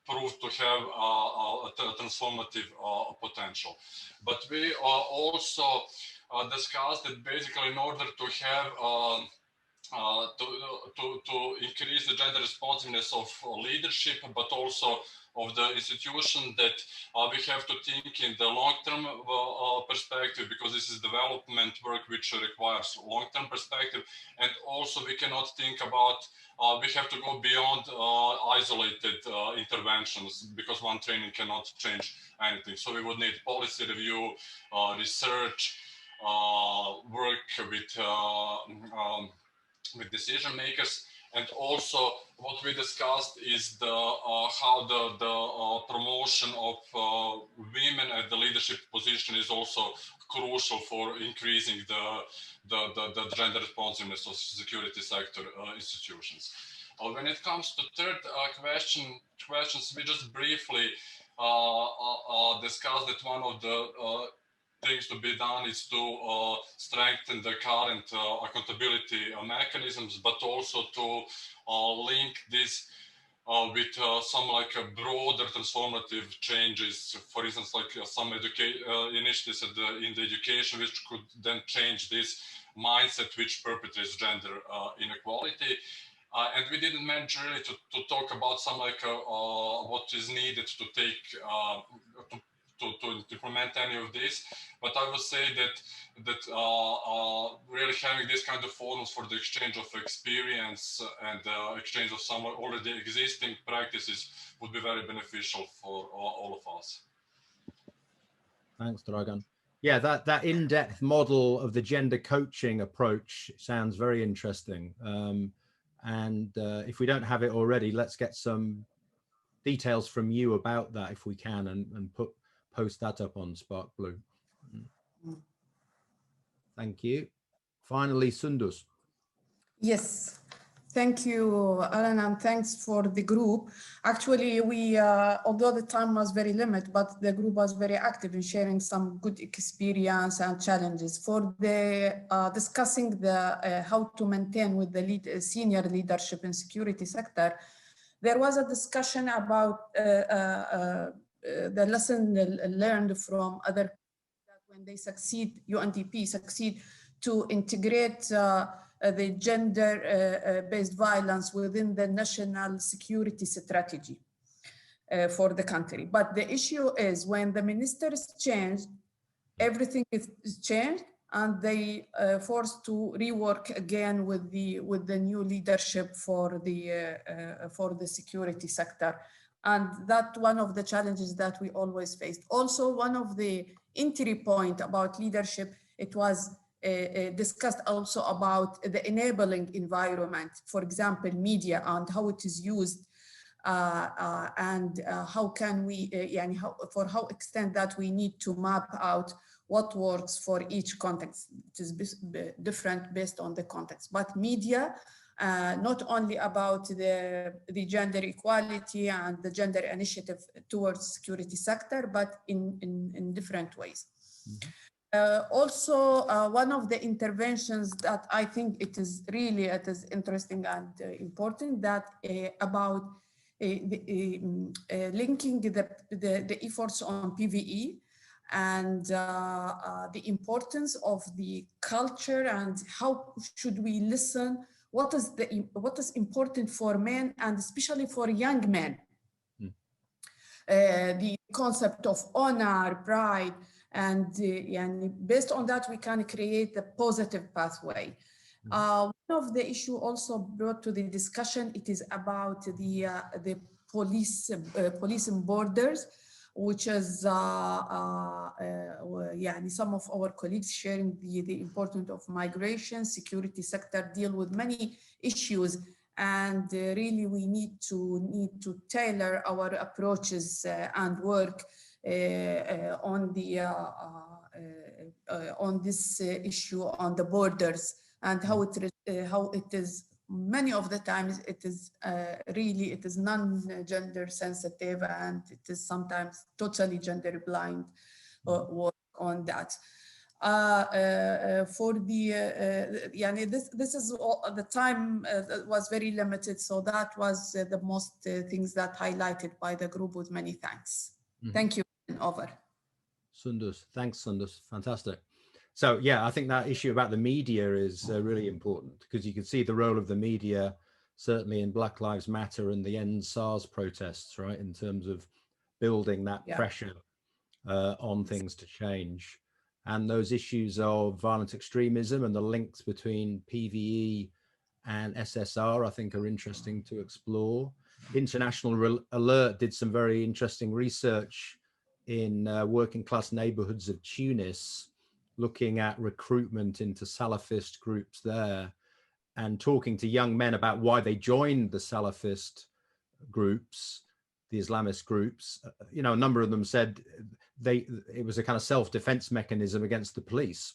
proved to have a transformative potential. But we also discussed that basically in order to have to increase the gender responsiveness of leadership, but also of the institution, that we have to think in the long-term perspective, because this is development work which requires long-term perspective. And also we cannot think about, we have to go beyond isolated interventions, because one training cannot change anything. So we would need policy review, research, work with decision makers. And also what we discussed is the how the promotion of women at the leadership position is also crucial for increasing the gender responsiveness of security sector institutions. When it comes to third questions, we just briefly discussed that one of the things to be done is to strengthen the current accountability mechanisms, but also to link this with some like broader transformative changes. For instance, like some initiatives in the education, which could then change this mindset which perpetrates gender inequality. And we didn't manage really to talk about some like what is needed to take to implement any of this, but I would say that really having this kind of forums for the exchange of experience and exchange of some already existing practices would be very beneficial for all of us. Thanks, Dragan. Yeah, that in-depth model of the gender coaching approach sounds very interesting. And if we don't have it already, let's get some details from you about that if we can, and post that up on Spark Blue. Thank you. Finally, Sundus. Yes, thank you, Alan, and thanks for the group. Actually, we, although the time was very limited, but the group was very active in sharing some good experience and challenges for the discussing the how to maintain with the senior leadership in security sector. There was a discussion about the lesson learned from other, that when they succeed, UNDP succeed to integrate the gender-based violence within the national security strategy for the country. But the issue is when the ministers changed, everything is changed, and they forced to rework again with the new leadership for the security sector. And that one of the challenges that we always faced. Also, one of the entry point about leadership, it was discussed also about the enabling environment, for example, media and how it is used, and how can we, for how extent that we need to map out what works for each context. It is different based on the context. But media, not only about the gender equality and the gender initiative towards security sector, but in different ways. Also, one of the interventions that I think it is interesting and important, that about linking the efforts on PVE and the importance of the culture and how should we listen, what is important for men and especially for young men. The concept of honor, pride, and based on that we can create a positive pathway. One of the issue also brought to the discussion, it is about the police and borders, which is some of our colleagues sharing the importance of migration, security sector deal with many issues, and really we need to tailor our approaches and work on this issue on the borders, and how it is many of the times it is really it is non-gender sensitive, and it is sometimes totally gender blind work on that. for the this is all, the time was very limited, so that was the most things that highlighted by the group. With many thanks. Thank you. Over. Sundus, thanks, Sundus. Fantastic. So yeah, I think that issue about the media is really important, because you can see the role of the media certainly in Black Lives Matter and the End SARS protests, right, in terms of building that pressure on things to change. And those issues of violent extremism and the links between PVE and SSR, I think, are interesting to explore. International Alert did some very interesting research in working class neighborhoods of Tunis, looking at recruitment into Salafist groups there and talking to young men about why they joined the Salafist groups, the Islamist groups. You know, a number of them said it was a kind of self-defense mechanism against the police.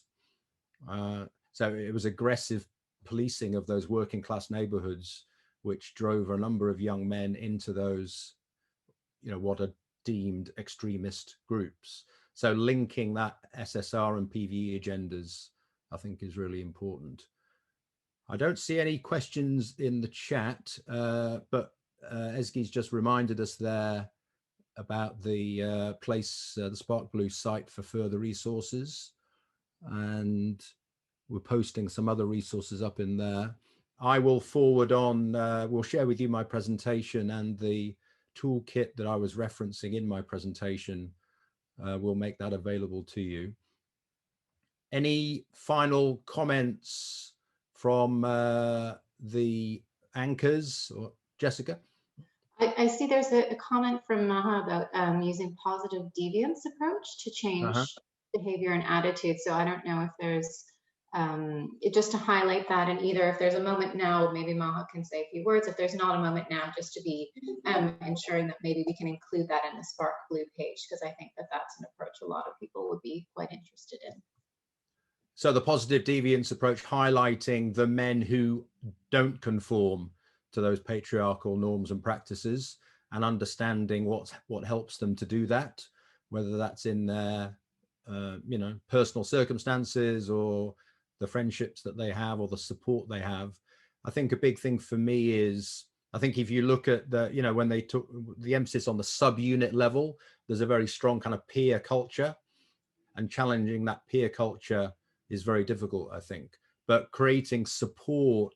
So it was aggressive policing of those working class neighborhoods, which drove a number of young men into those, you know, what are deemed extremist groups. So linking that SSR and PVE agendas, I think, is really important. I don't see any questions in the chat, but Ezgi's just reminded us there about the the Spark Blue site for further resources, and we're posting some other resources up in there. I will forward on, we'll share with you my presentation and the toolkit that I was referencing in my presentation. We'll make that available to you. Any final comments from the anchors, or Jessica? I see there's a comment from Maha about using positive deviance approach to change behavior and attitude. So I don't know if there's just to highlight that, and either if there's a moment now, maybe Maha can say a few words. If there's not a moment now, just to be ensuring that maybe we can include that in the Spark Blue page, because I think that that's an approach a lot of people would be quite interested in. So the positive deviance approach, highlighting the men who don't conform to those patriarchal norms and practices, and understanding what helps them to do that, whether that's in their you know, personal circumstances or the friendships that they have or the support they have. I think a big thing for me is, I think if you look at the, you know, when they took the emphasis on the subunit level, there's a very strong kind of peer culture, and challenging that peer culture is very difficult, I think. But creating support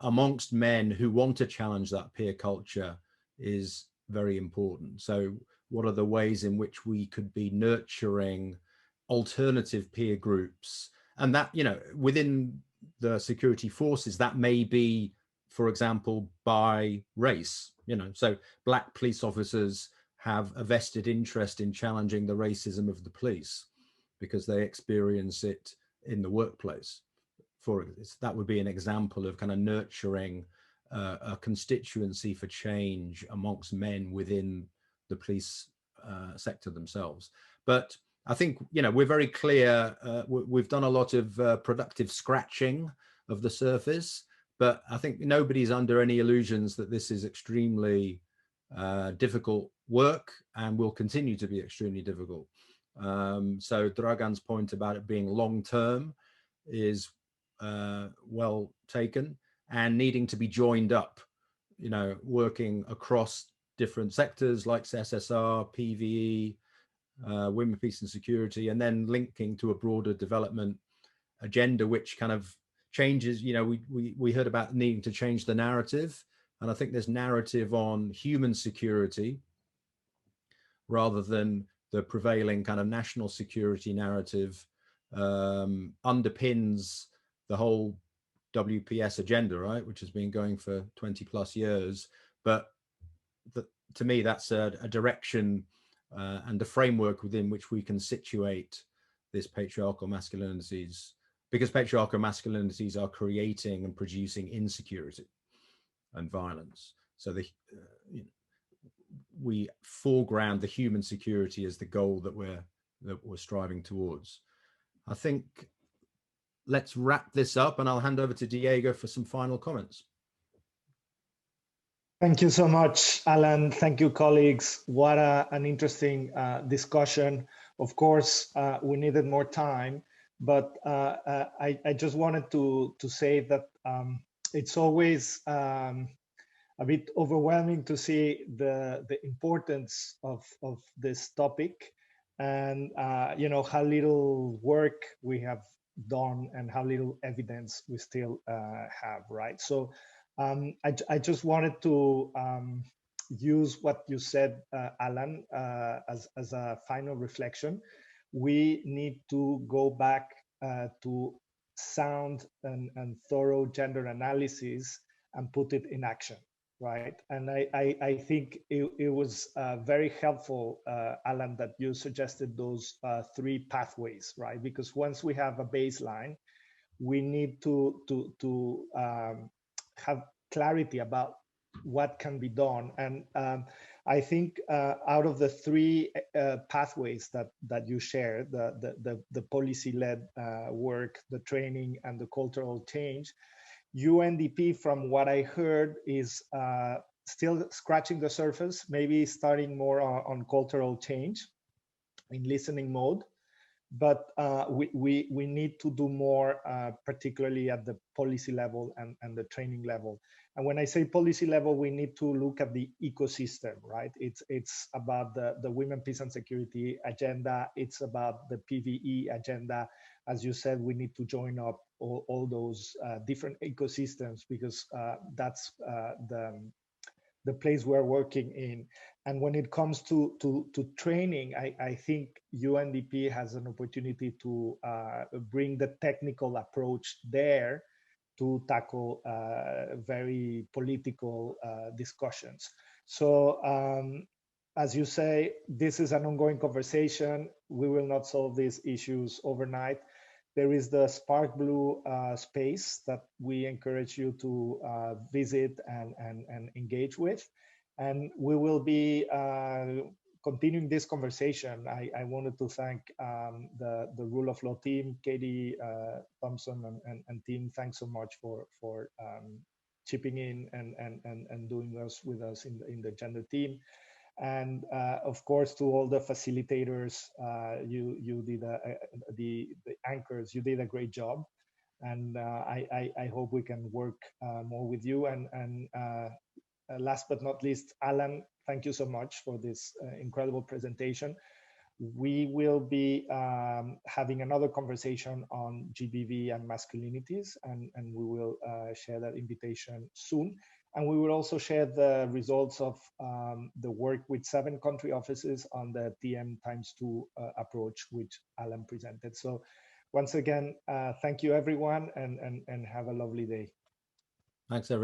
amongst men who want to challenge that peer culture is very important. So what are the ways in which we could be nurturing alternative peer groups? And that, you know, within the security forces, that may be, for example, by race, you know, so Black police officers have a vested interest in challenging the racism of the police because they experience it in the workplace. That would be an example of kind of nurturing a constituency for change amongst men within the police sector themselves. But I think, you know, we're very clear. We've done a lot of productive scratching of the surface, but I think nobody's under any illusions that this is extremely difficult work and will continue to be extremely difficult. So Dragan's point about it being long-term is well taken, and needing to be joined up, you know, working across different sectors like SSR, PVE, women, peace and security, and then linking to a broader development agenda, which kind of changes, you know, we heard about needing to change the narrative, and I think this narrative on human security rather than the prevailing kind of national security narrative underpins the whole WPS agenda, right, which has been going for 20 plus years. But to me, that's a direction and a framework within which we can situate this patriarchal masculinities, because patriarchal masculinities are creating and producing insecurity and violence. So you know, we foreground the human security as the goal that we're striving towards. I think let's wrap this up, and I'll hand over to Diego for some final comments. Thank you so much, Alan. Thank you, colleagues. What an interesting discussion. Of course, we needed more time, but I just wanted to say that it's always a bit overwhelming to see the importance of this topic, and you know, how little work we have done and how little evidence we still have, right? So I just wanted to use what you said, Alan, as a final reflection. We need to go back to sound and thorough gender analysis and put it in action, right? And I think it was very helpful, Alan, that you suggested those 3 pathways, right? Because once we have a baseline, we need to have clarity about what can be done. And I think out of the 3 pathways that you shared, the policy-led work, the training, and the cultural change, UNDP, from what I heard, is still scratching the surface, maybe starting more on cultural change in listening mode. But we need to do more, particularly at the policy level and the training level. And when I say policy level, we need to look at the ecosystem, right? It's about the Women, Peace and Security agenda. It's about the PVE agenda. As you said, we need to join up all those different ecosystems, because that's the place we're working in. And when it comes to training, I think UNDP has an opportunity to bring the technical approach there to tackle very political discussions. So as you say, this is an ongoing conversation. We will not solve these issues overnight. There is the Spark Blue space that we encourage you to visit and engage with. And we will be continuing this conversation. I wanted to thank the Rule of Law team, Katy, Thompson, and team. Thanks so much for chipping in and doing this with us in the gender team. And of course, to all the facilitators, you did the anchors, you did a great job. And I hope we can work more with you. And last but not least, Alan, thank you so much for this incredible presentation. We will be having another conversation on GBV and masculinities, and we will share that invitation soon. And we will also share the results of the work with 7 country offices on the TM×2 approach, which Alan presented. So once again, thank you everyone, and have a lovely day. Thanks everyone.